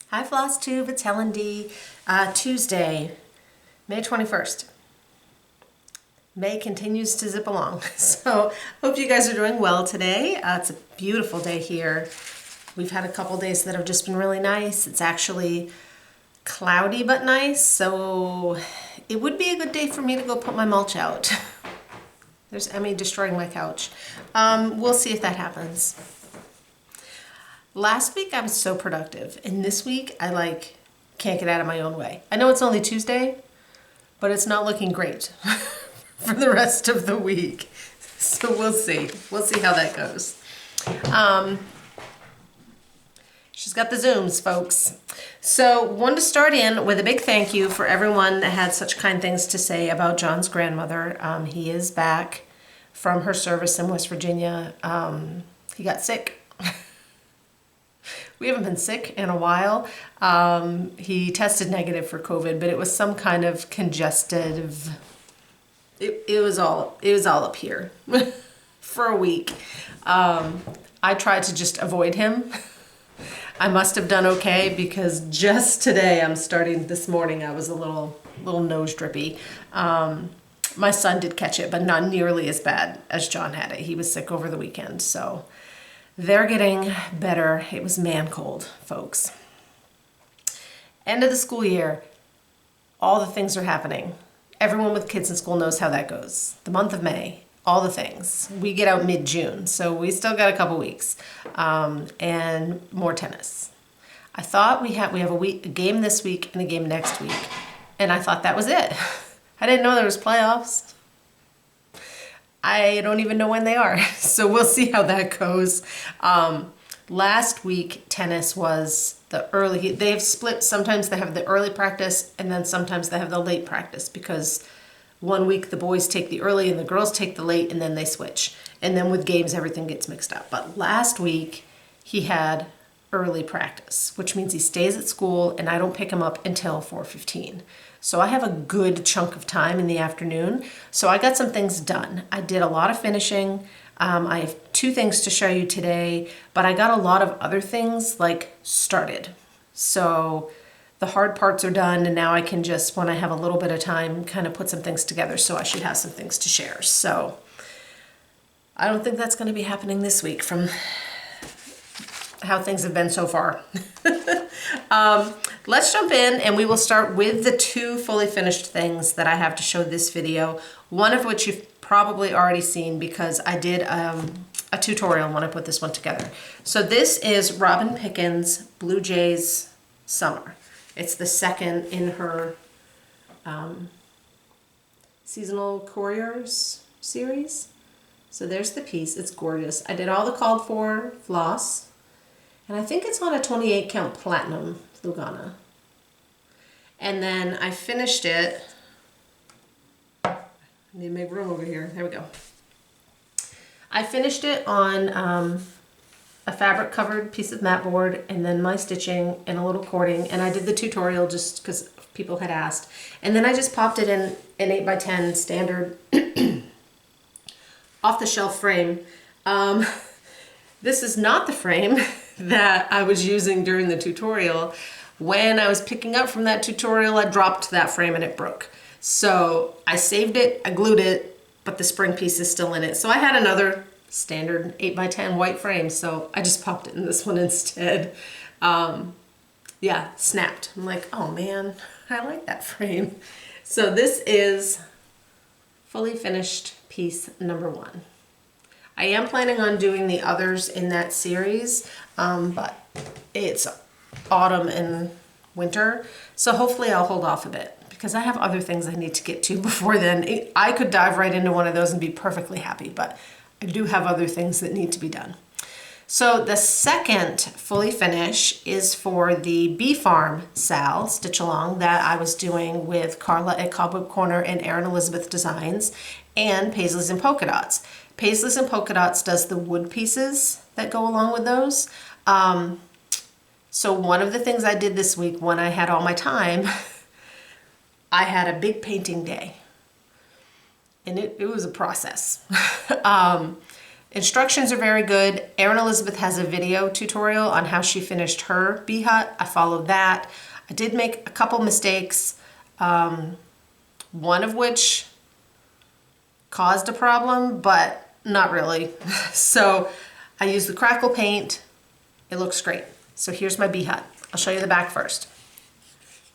Hi Flosstube, it's Helen D. Tuesday, May 21st. May continues to zip along. So hope you guys are doing well today. It's a beautiful day here. We've had a couple days that have just been really nice. It's actually cloudy but nice, so it would be a good day for me to go put my mulch out. There's Emmy destroying my couch. We'll see if that happens. Last week I was so productive, and this week I can't get out of my own way. I know it's only Tuesday, but it's not looking great for the rest of the week. So we'll see. We'll see how that goes. She's got the Zooms, folks. So wanted to start in with a big thank you for everyone that had such kind things to say about John's grandmother. He is back from her service in West Virginia. He got sick. We haven't been sick in a while. He tested negative for COVID, but it was some kind of congestive. It was all up here for a week. I tried to just avoid him. I must have done okay because just today this morning I was a little nose drippy. My son did catch it, but not nearly as bad as John had it. He was sick over the weekend, so they're getting better. It was man cold, folks. End of the school year, all the things are happening. Everyone with kids in school knows how that goes. The month of May, all the things. We get out mid-June, so we still got a couple weeks, and more tennis. I thought we have a game this week and a game next week, and I thought that was it. I didn't know there was playoffs. I don't even know when they are, so we'll see how that goes. Last week, tennis was the early, they've split, sometimes they have the early practice and then sometimes they have the late practice because one week the boys take the early and the girls take the late and then they switch. And then with games, everything gets mixed up. But last week, he had early practice, which means he stays at school and I don't pick him up until 4:15. So I have a good chunk of time in the afternoon. So I got some things done. I did a lot of finishing. I have two things to show you today, but I got a lot of other things started. So the hard parts are done and now I can just, when I have a little bit of time, kind of put some things together. So I should have some things to share. So I don't think that's going to be happening this week from how things have been so far. Let's jump in and we will start with the two fully finished things that I have to show this video. One of which you've probably already seen because I did a tutorial when I put this one together. So this is Robin Pickens' Blue Jays Summer. It's the second in her Seasonal Couriers series. So there's the piece. It's gorgeous. I did all the called for floss. And I think it's on a 28 count platinum Lugana. And then I finished it. I need to make room over here. There we go. I finished it on a fabric covered piece of mat board and then my stitching and a little cording. And I did the tutorial just because people had asked. And then I just popped it in an 8x10 standard off the shelf frame. This is not the frame that I was using during the tutorial. When I was picking up from that tutorial, I dropped that frame and it broke. So I saved it, I glued it, but the spring piece is still in it. So I had another standard 8x10 white frame, so I just popped it in this one instead. Yeah, snapped. I'm like, oh man, I like that frame. So this is fully finished piece number one. I am planning on doing the others in that series, but it's autumn and winter, so hopefully I'll hold off a bit because I have other things I need to get to before then. I could dive right into one of those and be perfectly happy, but I do have other things that need to be done. So the second fully finish is for the Farm SAL stitch along that I was doing with Carla at Cobweb Corner and Erin Elizabeth Designs and Paisleys and Polka Dots. Paisleys and Polka Dots does the wood pieces that go along with those. So one of the things I did this week when I had all my time, I had a big painting day. And it was a process. Instructions are very good. Erin Elizabeth has a video tutorial on how she finished her bee hut. I followed that. I did make a couple mistakes, one of which caused a problem, but not really. So I used the crackle paint. It looks great. So here's my bee hut. I'll show you the back first.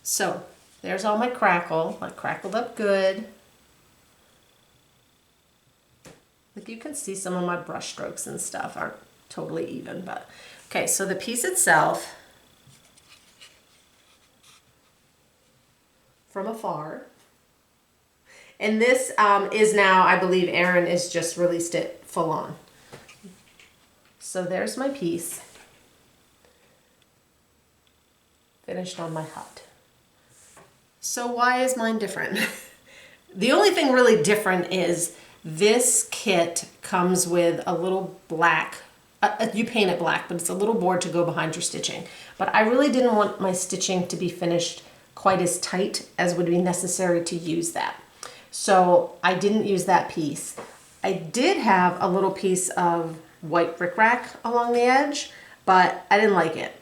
So there's all my crackle. I crackled up good. Like you can see some of my brush strokes and stuff aren't totally even, but okay, so the piece itself from afar. And this is now, I believe Erin has just released it full on. So there's my piece finished on my hut. So why is mine different? The only thing really different is this kit comes with a little black, you paint it black, but it's a little board to go behind your stitching. But I really didn't want my stitching to be finished quite as tight as would be necessary to use that. So I didn't use that piece. I did have a little piece of white rickrack along the edge, but I didn't like it.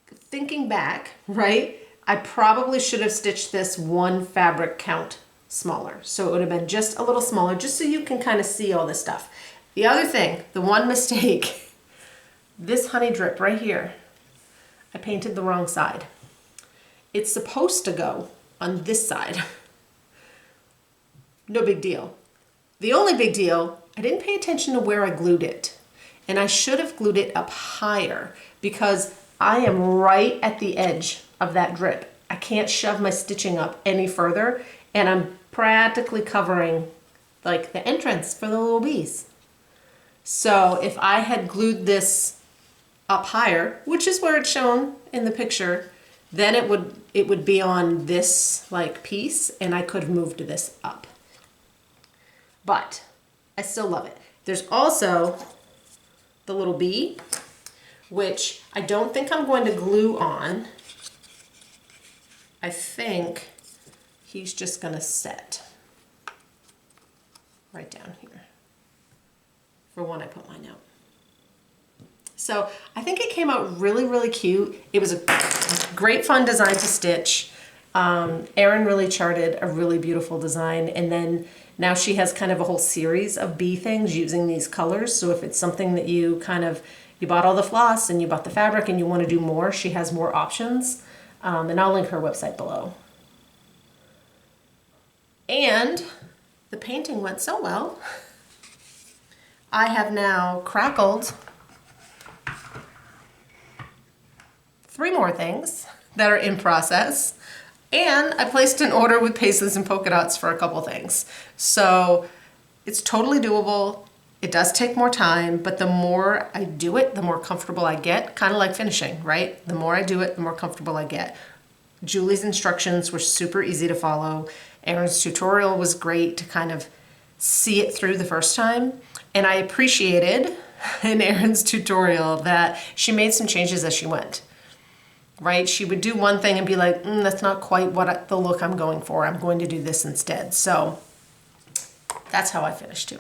Thinking back, right, I probably should have stitched this one fabric count smaller. So it would have been just a little smaller, just so you can kind of see all this stuff. The other thing, the one mistake, this honey drip right here, I painted the wrong side. It's supposed to go on this side. No big deal. The only big deal, I didn't pay attention to where I glued it. And I should have glued it up higher because I am right at the edge of that drip. I can't shove my stitching up any further, and I'm practically covering like the entrance for the little bees. So if I had glued this up higher, which is where it's shown in the picture, then it would be on this like piece, and I could have moved this up. But I still love it. There's also the little bee, which I don't think I'm going to glue on. I think he's just gonna set right down here for when I put mine out. So I think it came out really, really cute. It was a great fun design to stitch. Erin really charted a really beautiful design, and then now she has kind of a whole series of bee things using these colors. So if it's something that you bought all the floss and you bought the fabric and you want to do more, she has more options. And I'll link her website below. And the painting went so well, I have now crackled 3 more things that are in process. And I placed an order with Paisleys and Polka Dots for a couple things. So it's totally doable. It does take more time, but the more I do it, the more comfortable I get, kind of like finishing, right? The more I do it, the more comfortable I get. Julie's instructions were super easy to follow. Erin's tutorial was great to kind of see it through the first time. And I appreciated in Erin's tutorial that she made some changes as she went, right? She would do one thing and be like, that's not quite the look I'm going for. I'm going to do this instead. So that's how I finished too.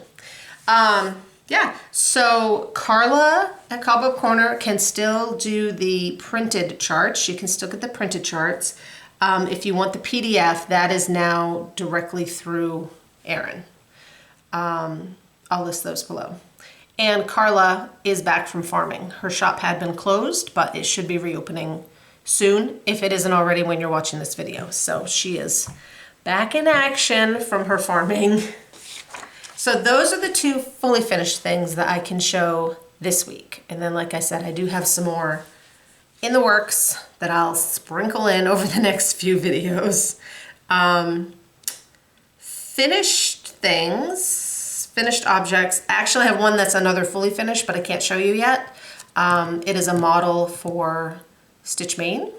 Yeah, so Carla at Cobweb Corner can still do the printed charts. You can still get the printed charts. If you want the PDF, that is now directly through Erin. I'll list those below. And Carla is back from farming. Her shop had been closed, but it should be reopening soon, if it isn't already when you're watching this video. So she is back in action from her farming. So those are the 2 fully finished things that I can show this week. And then, like I said, I do have some more in the works that I'll sprinkle in over the next few videos. Finished things, finished objects. I actually have one that's another fully finished, but I can't show you yet. It is a model for Stitch Maine.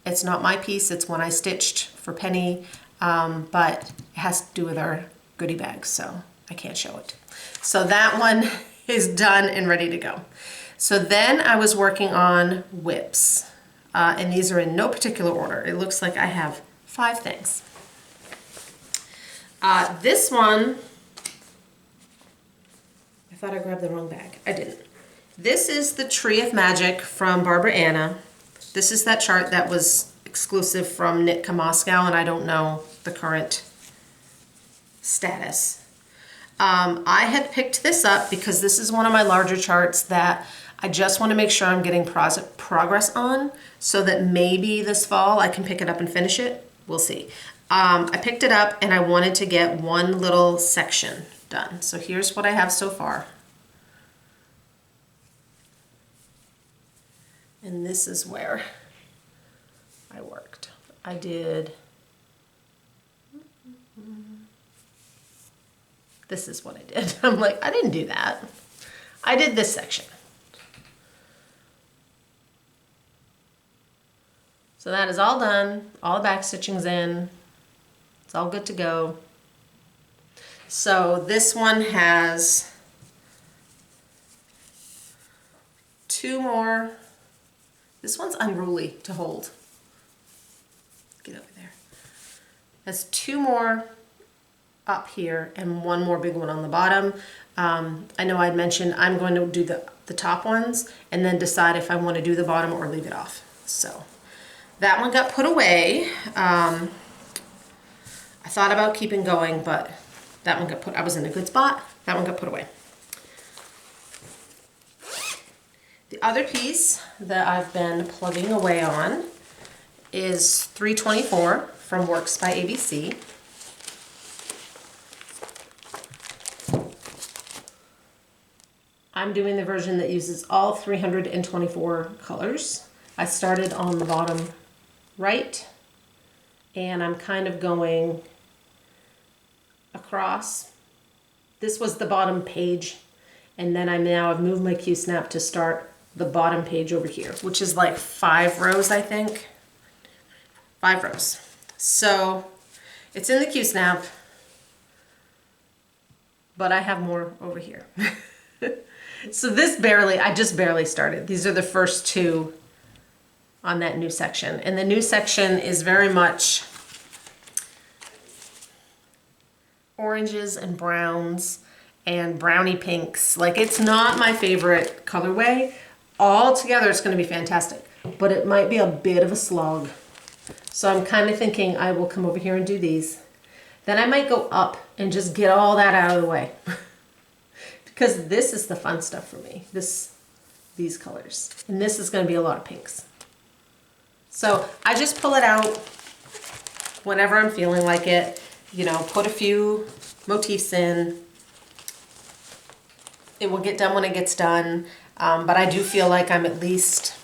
It's not my piece, it's one I stitched for Penny, but it has to do with our goodie bag, so I can't show it. So that one is done and ready to go. So then I was working on whips, and these are in no particular order. It looks like I have 5 things. This one, I thought I grabbed the wrong bag. I didn't. This is the Tree of Magic from Barbara Anna. This is that chart that was exclusive from Nitka Moscow, and I don't know the current status. I had picked this up because this is one of my larger charts that I just want to make sure I'm getting progress on, so that maybe this fall I can pick it up and finish it. We'll see. I picked it up and I wanted to get one little section done. So here's what I have so far. And this is where I worked. I did, this is what I did. I'm like, I didn't do that. I did this section. So that is all done. All the back stitching's in. It's all good to go. So this one has 2 more. This one's unruly to hold. Get over there. Has 2 more up here and 1 more big one on the bottom. I know I'd mentioned I'm going to do the top ones and then decide if I want to do the bottom or leave it off. So that one got put away. I thought about keeping going, but that one got put, I was in a good spot. That one got put away. The other piece that I've been plugging away on is 324 from Works by ABC. I'm doing the version that uses all 324 colors. I started on the bottom right, and I'm kind of going across. This was the bottom page, and then I've moved my Q-snap to start the bottom page over here, which is like 5 rows, I think. 5 rows. So it's in the Q-snap, but I have more over here. So this I just barely started. These are the first 2 on that new section. And the new section is very much oranges and browns and brownie pinks. Like, it's not my favorite colorway. All together it's going to be fantastic, but it might be a bit of a slog. So I'm kind of thinking I will come over here and do these. Then I might go up and just get all that out of the way. Because this is the fun stuff for me, these colors. And this is going to be a lot of pinks. So I just pull it out whenever I'm feeling like it, you know, put a few motifs in. It will get done when it gets done, but I do feel like I'm at least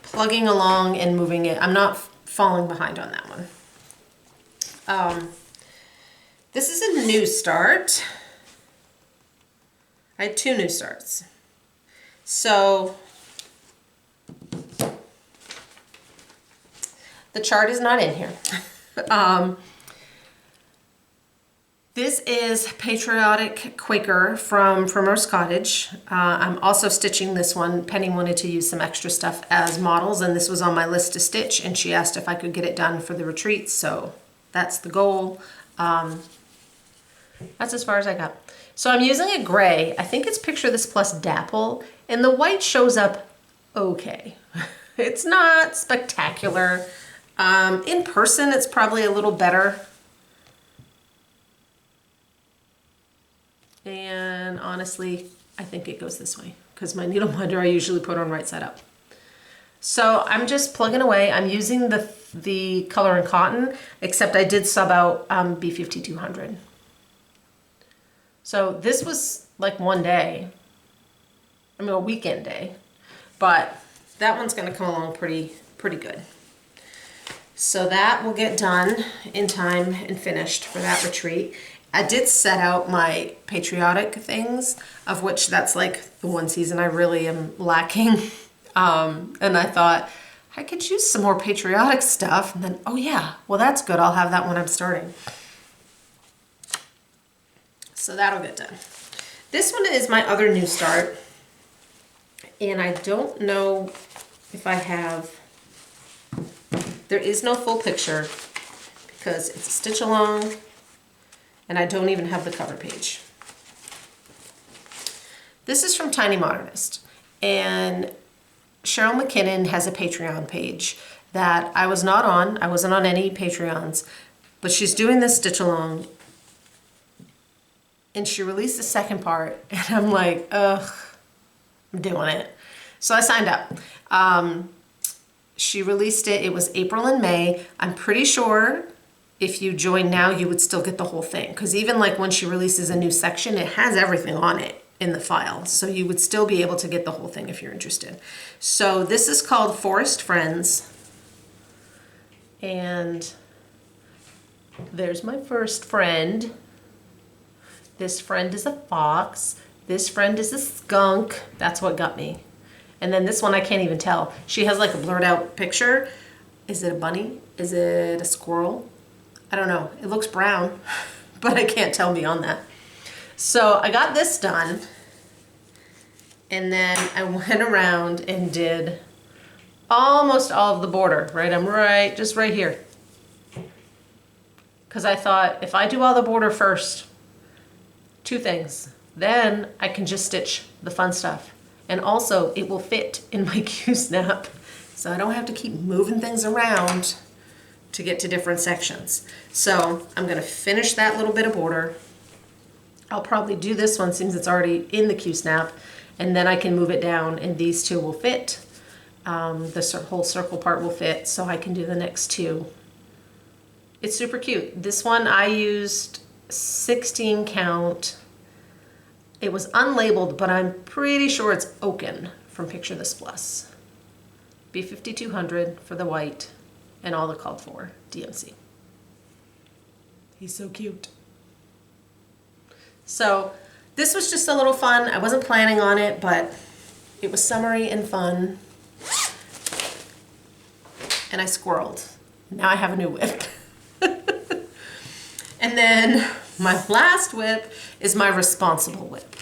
plugging along and moving it. I'm not falling behind on that one. This is a new start. I had 2 new starts. So the chart is not in here. This is Patriotic Quaker from Primrose Cottage. I'm also stitching this one. Penny wanted to use some extra stuff as models, and this was on my list to stitch, and she asked if I could get it done for the retreat, so that's the goal. That's as far as I got. So I'm using a gray. I think it's Picture This Plus Dapple, and the white shows up okay. It's not spectacular. In person, it's probably a little better. And honestly, I think it goes this way because my needle minder I usually put on right side up. So I'm just plugging away. I'm using the color in cotton, except I did sub out B5200. So this was like one day, I mean a weekend day, but that one's gonna come along pretty good. So that will get done in time and finished for that retreat. I did set out my patriotic things, of which that's like the one season I really am lacking. And I thought I could use some more patriotic stuff, and then, oh yeah, well that's good, I'll have that when I'm starting. So that'll get done. This one is my other new start, and I don't know if I have, there is no full picture because it's a stitch along and I don't even have the cover page. This is from Tiny Modernist, and Cheryl McKinnon has a Patreon page that I was not on. I wasn't on any Patreons, but she's doing this stitch along, and she released the second part, and I'm like, ugh, I'm doing it. So I signed up. She released it, it was April and May. I'm pretty sure if you join now, you would still get the whole thing. Because even like when she releases a new section, it has everything on it in the file. So you would still be able to get the whole thing if you're interested. So this is called Forest Friends. And there's my first friend. This friend is a fox. This friend is a skunk. That's what got me. And then this one, I can't even tell. She has like a blurred out picture. Is it a bunny? Is it a squirrel? I don't know. It looks brown, but I can't tell beyond that. So I got this done. And then I went around and did almost all of the border, right? I'm just right here. Because I thought if I do all the border first, two things. Then I can just stitch the fun stuff. And also it will fit in my Q-snap. So I don't have to keep moving things around to get to different sections. So I'm gonna finish that little bit of border. I'll probably do this one since it's already in the Q-snap, and then I can move it down and these two will fit. The whole circle part will fit, so I can do the next two. It's super cute. This one I used 16 count. It was unlabeled, but I'm pretty sure it's oaken from Picture This Plus. B5200 for the white and all the called for DMC. He's so cute. So this was just a little fun. I wasn't planning on it, but it was summery and fun. And I squirreled. Now I have a new whip. And then my last whip is my responsible whip.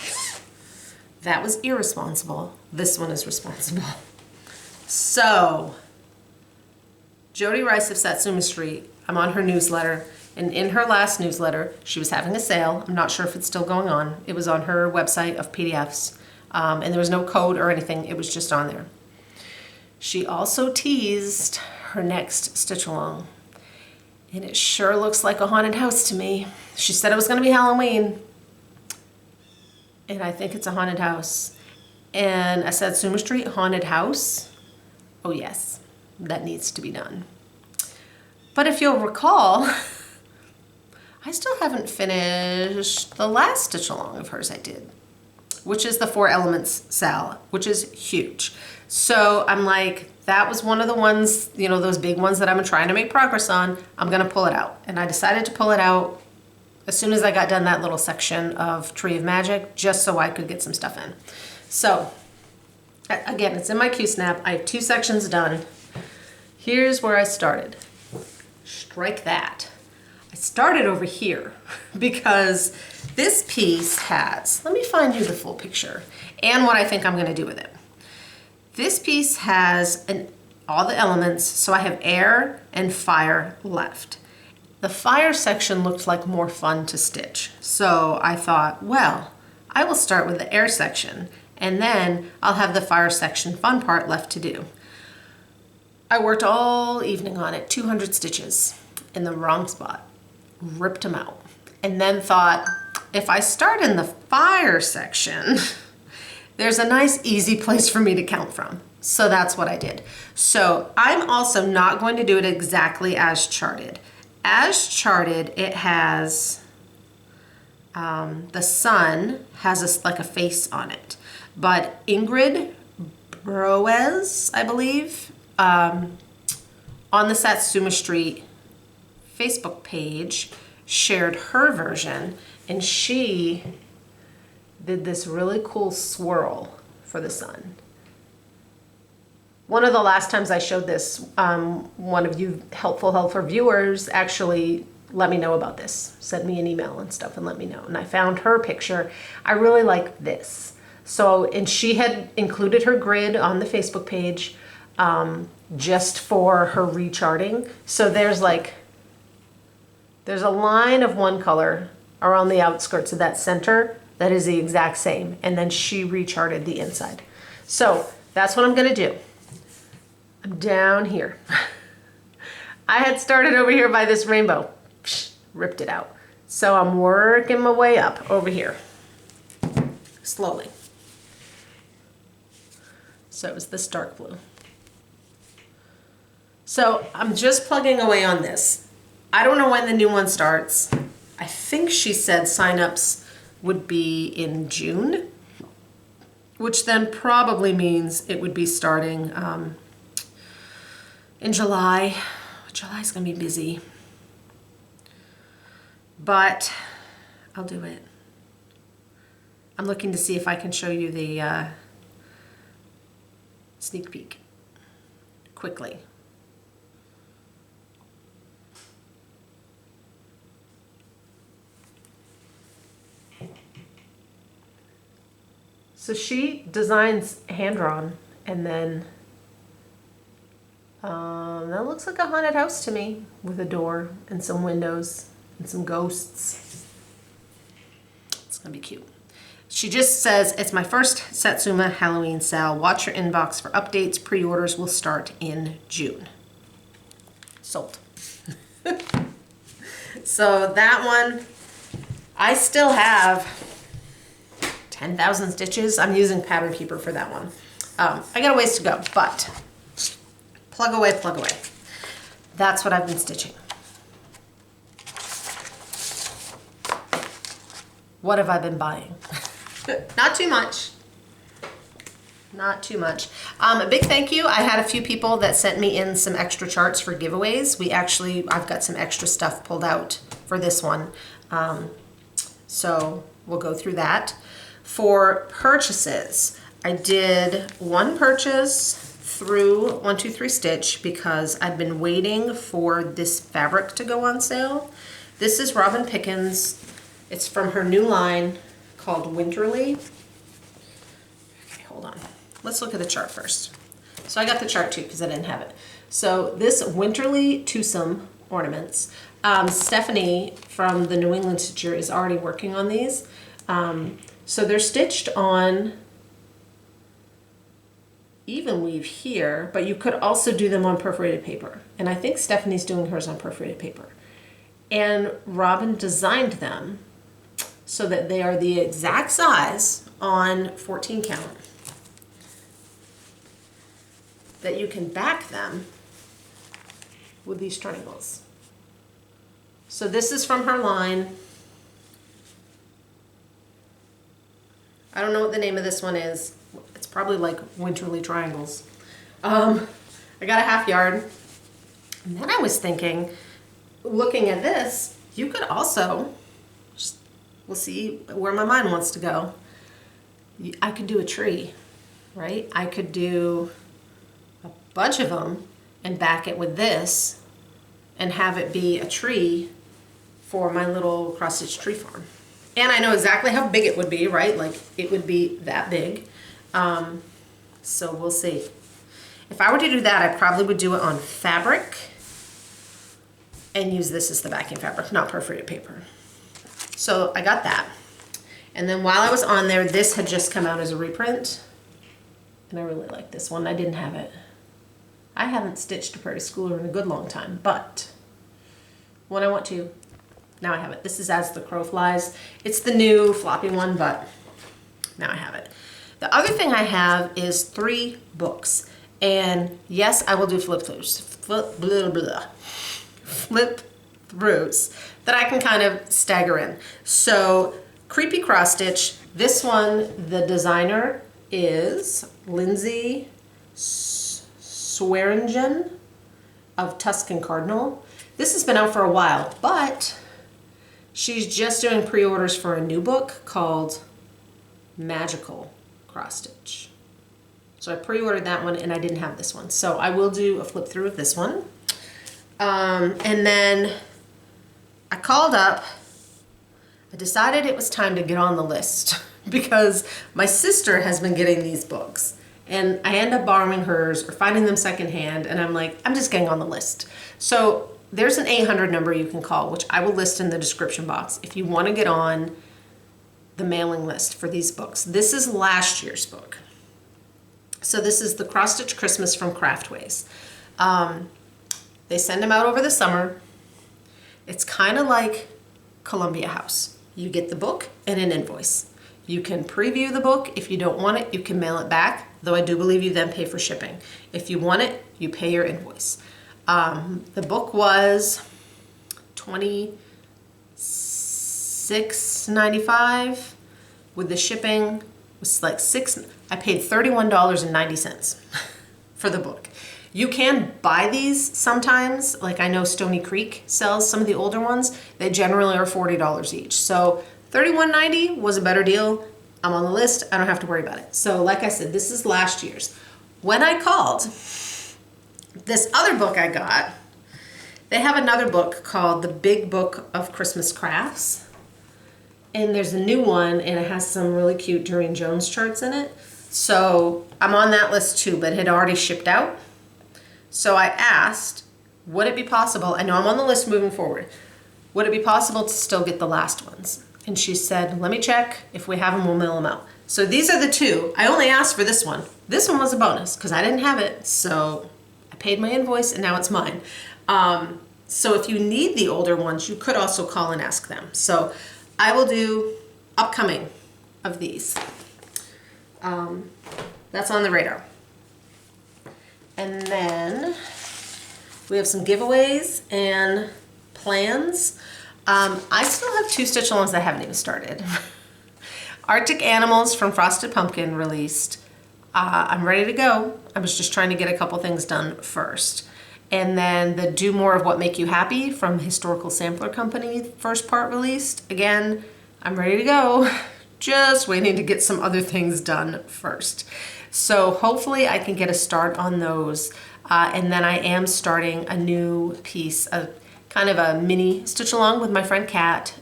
That was irresponsible. This one is responsible. So, Jody Rice of Satsuma Street, I'm on her newsletter, and in her last newsletter, she was having a sale. I'm not sure if it's still going on. It was on her website of PDFs, and there was no code or anything. It was just on there. She also teased her next stitch along. And it sure looks like a haunted house to me. She said it was gonna be Halloween. And I think it's a haunted house. And I said Satsuma Street haunted house. Oh yes, that needs to be done. But if you'll recall, I still haven't finished the last stitch along of hers I did, which is the 4 Elements SAL, which is huge. So I'm like, that was one of the ones, you know, those big ones that I'm trying to make progress on. I'm gonna pull it out. And I decided to pull it out as soon as I got done that little section of Tree of Magic, just so I could get some stuff in. So, again, it's in my Q-snap. I have 2 sections done. Here's where I started. Strike that. I started over here because this piece has, let me find you the full picture and what I think I'm gonna do with it. This piece has all the elements, so I have air and fire left. The fire section looked like more fun to stitch. So I thought, well, I will start with the air section and then I'll have the fire section fun part left to do. I worked all evening on it, 200 stitches in the wrong spot, ripped them out, and then thought, if I start in the fire section, there's a nice easy place for me to count from. So that's what I did. So I'm also not going to do it exactly as charted. As charted, it has, the sun has like a face on it. But Ingrid Broez, I believe, on the Satsuma Street Facebook page, shared her version, and she did this really cool swirl for the sun. One of the last times I showed this, one of you helpful viewers actually let me know about this, sent me an email and stuff and let me know. And I found her picture. I really like this. So, and she had included her grid on the Facebook page just for her recharting. So there's a line of one color are on the outskirts of that center that is the exact same. And then she recharted the inside. So that's what I'm gonna do. I'm down here. I had started over here by this rainbow. Psh, ripped it out. So I'm working my way up over here. Slowly. So it was this dark blue. So I'm just plugging away on this. I don't know when the new one starts. I think she said signups would be in June, which then probably means it would be starting in July. July's gonna be busy, but I'll do it. I'm looking to see if I can show you the sneak peek quickly. So she designs hand-drawn, and then that looks like a haunted house to me, with a door and some windows and some ghosts. It's gonna be cute. She just says, it's my first Satsuma Halloween sale. Watch your inbox for updates. Pre-orders will start in June. Sold. So that one, I still have 10,000 stitches. I'm using Pattern Keeper for that one. I got a ways to go, but plug away, plug away. That's what I've been stitching. What have I been buying? Not too much. Not too much. A big thank you. I had a few people that sent me in some extra charts for giveaways. I've got some extra stuff pulled out for this one. So we'll go through that. For purchases, I did one purchase through 123 Stitch because I've been waiting for this fabric to go on sale. This is Robin Pickens. It's from her new line called Winterly. Okay, hold on. Let's look at the chart first. So I got the chart too because I didn't have it. So this Winterly Twosome ornaments. Stephanie from the New England Stitcher is already working on these. So they're stitched on even weave here, but you could also do them on perforated paper. And I think Stephanie's doing hers on perforated paper. And Robin designed them so that they are the exact size on 14 count, that you can back them with these triangles. So this is from her line. I don't know what the name of this one is. It's probably like Winterly Triangles. I got a half yard. And then I was thinking, looking at this, you could also, we'll see where my mind wants to go. I could do a tree, right? I could do a bunch of them and back it with this and have it be a tree for my little cross-stitch tree farm. And I know exactly how big it would be, right? Like it would be that big. So we'll see. If I were to do that, I probably would do it on fabric and use this as the backing fabric, not perforated paper. So I got that. And then while I was on there, this had just come out as a reprint. And I really like this one. I didn't have it. I haven't stitched a Prairie Schooler in a good long time, but when I want to, now I have it. This is As the Crow Flies. It's the new floppy one, but now I have it. The other thing I have is 3 books. And yes, I will do flip throughs that I can kind of stagger in. So Creepy Cross Stitch, this one, the designer is Lindsay Swearingen of Tuscan Cardinal. This has been out for a while, but she's just doing pre-orders for a new book called Magical Cross Stitch. So I pre-ordered that one and I didn't have this one. So I will do a flip through of this one. And then I called up, I decided it was time to get on the list because my sister has been getting these books and I end up borrowing hers or finding them secondhand and I'm like, I'm just getting on the list. So there's an 800 number you can call, which I will list in the description box if you want to get on the mailing list for these books. This is last year's book. So this is the Cross Stitch Christmas from Craftways. They send them out over the summer. It's kind of like Columbia House. You get the book and an invoice. You can preview the book. If you don't want it, you can mail it back, though I do believe you then pay for shipping. If you want it, you pay your invoice. The book was $26.95. With the shipping, was like I paid $31.90 for the book. You can buy these sometimes, like I know Stony Creek sells some of the older ones. They generally are $40 each. So $31.90 was a better deal. I'm on the list, I don't have to worry about it. So like I said, this is last year's. When I called, this other book I got, they have another book called The Big Book of Christmas Crafts. And there's a new one, and it has some really cute Doreen Jones charts in it. So I'm on that list too, but it had already shipped out. So I asked, would it be possible, I know I'm on the list moving forward, would it be possible to still get the last ones? And she said, let me check. If we have them, we'll mail them out. So these are the two. I only asked for this one. This one was a bonus because I didn't have it. So I paid my invoice and now it's mine. So if you need the older ones, you could also call and ask them. So I will do upcoming of these. That's on the radar. And then we have some giveaways and plans. I still have 2 stitch-alongs that I haven't even started. Arctic Animals from Frosted Pumpkin released. I'm ready to go. I was just trying to get a couple things done first. And then the Do More of What Make You Happy from Historical Sampler Company, first part released. Again, I'm ready to go. Just waiting to get some other things done first. So hopefully I can get a start on those. And then I am starting a new piece, kind of a mini stitch along with my friend Kat,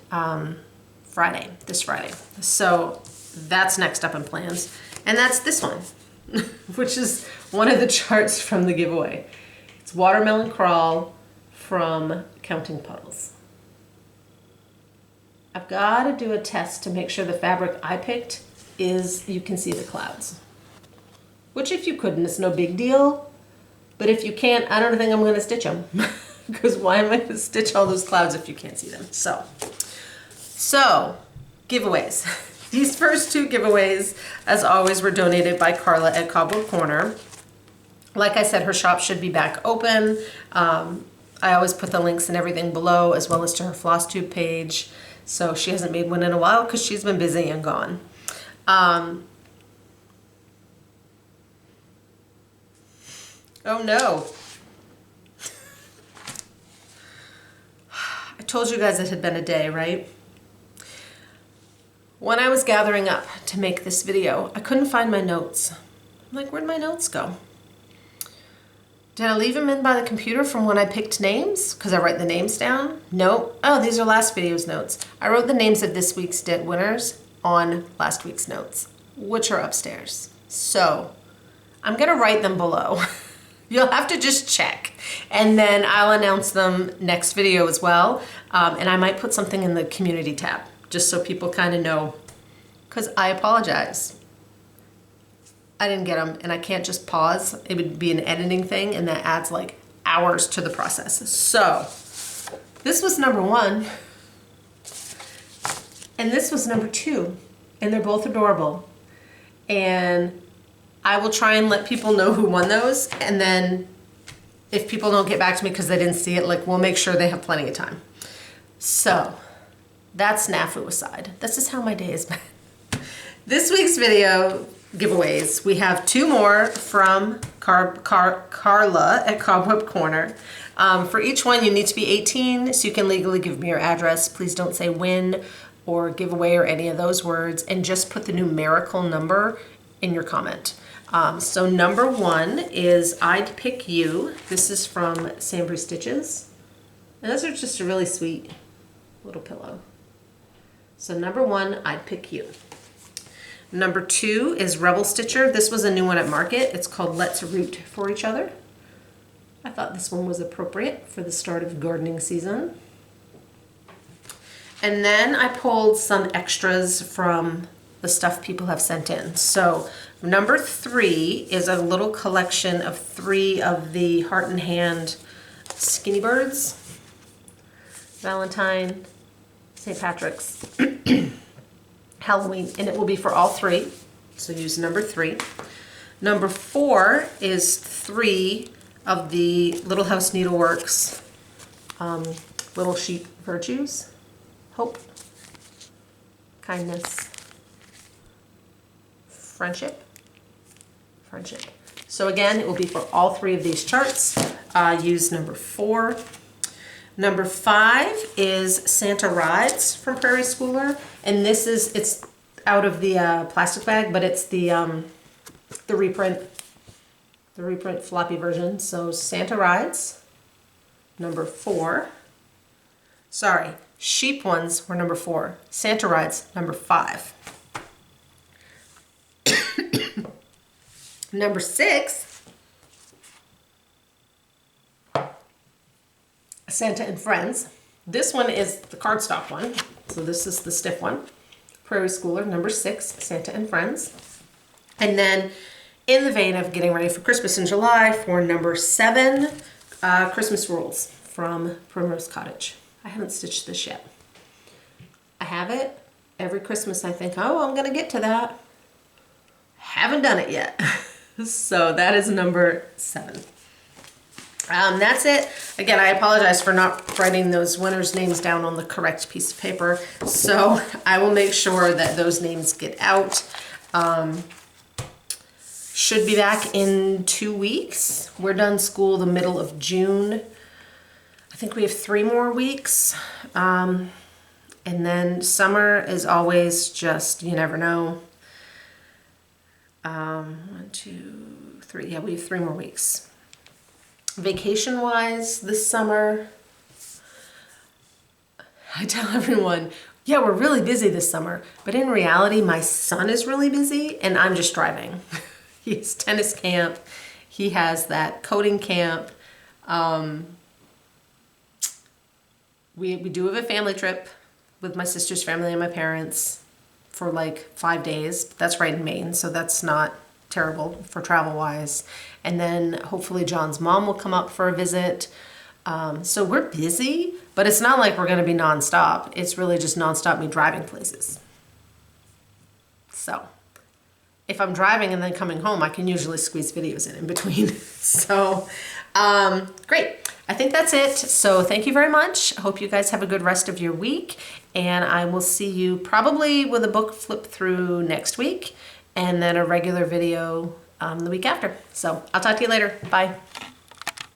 this Friday. So that's next up in plans. And that's this one, which is one of the charts from the giveaway. It's Watermelon Crawl from Counting Puddles. I've got to do a test to make sure the fabric I picked is, you can see the clouds. Which if you couldn't, it's no big deal. But if you can't, I don't think I'm going to stitch them. Because why am I going to stitch all those clouds if you can't see them? So giveaways. These first 2 giveaways, as always, were donated by Carla at Cobweb Corner. Like I said, her shop should be back open. I always put the links and everything below, as well as to her Flosstube page. So she hasn't made one in a while because she's been busy and gone. Oh no. I told you guys it had been a day, right? When I was gathering up to make this video, I couldn't find my notes. I'm like, where'd my notes go? Did I leave them in by the computer from when I picked names? Because I write the names down? No. Oh, these are last video's notes. I wrote the names of this week's winners on last week's notes, which are upstairs. So I'm gonna write them below. You'll have to just check. And then I'll announce them next video as well. And I might put something in the community tab, just so people kind of know, because I apologize. I didn't get them, and I can't just pause. It would be an editing thing, and that adds like hours to the process. So this was number 1, and this was number 2, and they're both adorable. And I will try and let people know who won those, and then if people don't get back to me because they didn't see it, like, we'll make sure they have plenty of time. So that's snafu aside. This is how my day has been. This week's video giveaways, we have 2 more from Carla at Cobweb Corner. For each one, you need to be 18, so you can legally give me your address. Please don't say win or giveaway or any of those words, and just put the numerical number in your comment. So number 1 is I'd Pick You. This is from Sambry Stitches. And those are just a really sweet little pillow. So number 1, I'd Pick You. Number 2 is Rebel Stitcher. This was a new one at Market. It's called Let's Root for Each Other. I thought this one was appropriate for the start of gardening season. And then I pulled some extras from the stuff people have sent in. So number 3 is a little collection of 3 of the Heart and Hand Skinny Birds. Valentine, St. Patrick's, Halloween, and it will be for all 3. So use number 3. Number 4 is 3 of the Little House Needleworks Little Sheep Virtues. Hope, kindness, friendship. So again, it will be for all 3 of these charts. Use number 4. Number 5 is Santa Rides from Prairie Schooler, and this is, it's out of the plastic bag, but it's the reprint floppy version. So Santa Rides, number 4. Sorry. Sheep ones were number 4. Santa Rides, number 5. Number 6, Santa and Friends. This one is the cardstock one. So this is the stiff one. Prairie Schooler, number 6, Santa and Friends. And then in the vein of getting ready for Christmas in July, for number 7, Christmas Rules from Primrose Cottage. I haven't stitched this yet. I have it. Every Christmas I think, oh, I'm gonna get to that. Haven't done it yet. So that is number 7. That's it. Again, I apologize for not writing those winners' names down on the correct piece of paper. So I will make sure that those names get out. Should be back in 2 weeks. We're done school the middle of June. I think we have 3 more weeks. And then summer is always just, you never know. 1, 2, 3. Yeah, we have 3 more weeks. Vacation-wise, this summer, I tell everyone, yeah, we're really busy this summer. But in reality, my son is really busy and I'm just driving. He has tennis camp. He has that coding camp. We do have a family trip with my sister's family and my parents for like 5 days. That's right in Maine, so that's not terrible for travel-wise. And then hopefully John's mom will come up for a visit. So we're busy, but it's not like we're gonna be nonstop. It's really just nonstop me driving places. So if I'm driving and then coming home, I can usually squeeze videos in between. So great. I think that's it. So thank you very much. I hope you guys have a good rest of your week. And I will see you probably with a book flip through next week and then a regular video the week after. So I'll talk to you later. Bye.